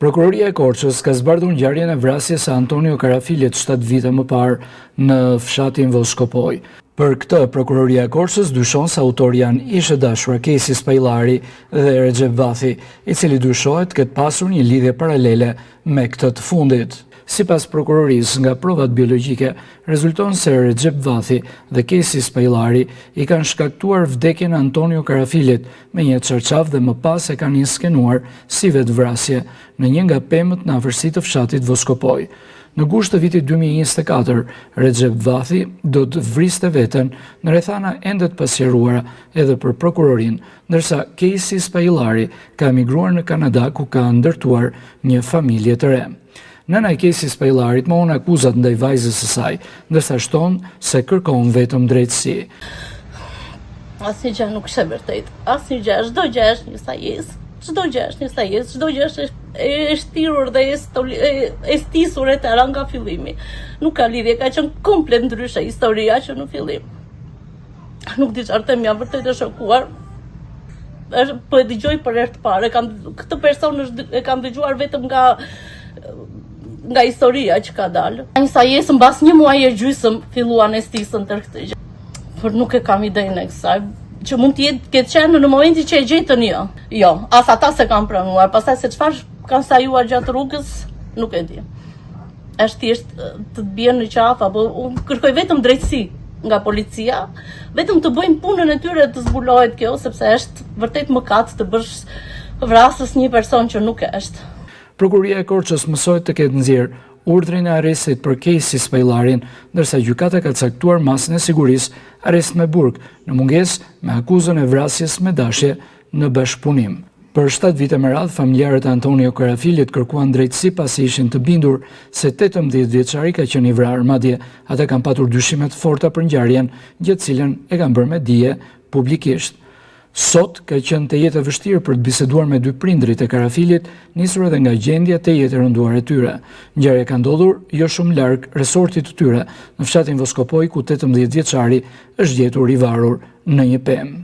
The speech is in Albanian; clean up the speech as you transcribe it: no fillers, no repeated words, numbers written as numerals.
Prokuroria e Korçës ka zbardhur ngjarjen e vrasjes së Antonio Karafilit 7 vite më parë në fshatin Voskopoj. Për këtë, Prokuroria e Korçës dyshon se autori janë ishë dashura Kejsi Spajllari dhe Recep Vathi, i cili dyshohet këtë pasur një lidhje paralele me këtë të fundit. Sipas prokurorisë, nga provat biologjike, rezulton se Recep Vathi dhe Kejsi Spajllari i kanë shkaktuar vdekjen e Antonio Karafilit me një çarçaf dhe më pas e kanë skenuar si vetvrasje në një nga pemët në afërsi të fshatit Voskopoj. Në gusht të vitit 2024, Recep Vathi do të vriste veten në rrethana ende të pasqyruara edhe për prokurorin, ndërsa Kejsi Spajllari ka emigruar në Kanada ku ka ndërtuar një familje të re. Nëna e Kejsi Spajllarit mohon akuzat ndaj vajzës së saj, ndërsa shton se kërkon vetëm drejtësi. Asnjë gjë nuk është e vërtetë. Asnjë gjë, çdo gjë është një sajesë. Çdo gjë është një sajesë, çdo gjë është e shtirur dhe e stisur e tëra nga fillimi. Nuk ka lidhje, ka qenë komplet ndryshe historia që në fillim. Nuk di çfarë them, jam vërtet e shokuar. Po e dëgjoj për herë të parë. Këtë person e kam dëgjuar vetëm nga historia që ka dalë. Një sajesë mbas një muaji e gjysmë filluan e stisën tërë këtë gjë. Por nuk e kam idenë e kësaj. Që mund të ketë qenë në momentin që e gjetën jo, as ata se kanë pranuar, pastaj se çfarë kanë sajuar gjatë rrugës, nuk e di. Është thjesht të bien në qafë, apo unë kërkoj vetëm drejtësi nga policia, vetëm të bëjmë punën e tyre të zbulohet kjo, sepse është vërtet mëkat të bësh vrasës një person që nuk është. Prokuroria e Korçës mësohet të ketë nxjerr urdhrin e arrestit për Kejsi Spajllarin, ndërsa gjykata ka caktuar masën e sigurisë arrest me burg, në mungesë me akuzën e vrasjes me dashje në bashkëpunim. Për 7 vite me radhë, familjarët e Antonio Karafilit kërkuan drejtësi pasi ishin të bindur se 18 vjeçari ka qenë i vrarë, madje ata kanë patur dyshime të forta për ngjarjen, gjë të cilën e kanë bërë me dije publikisht. Sot ka qenë të jetë e vështirë për të biseduar me dy prindrit e Karafilit, nisur edhe nga gjendja të jetë e rënduar e tyre. Ngjarja ka ndodhur jo shumë larg resortit të tyre, në fshatin Voskopoj, ku 18 vjeçari është gjetur i varur në një pemë.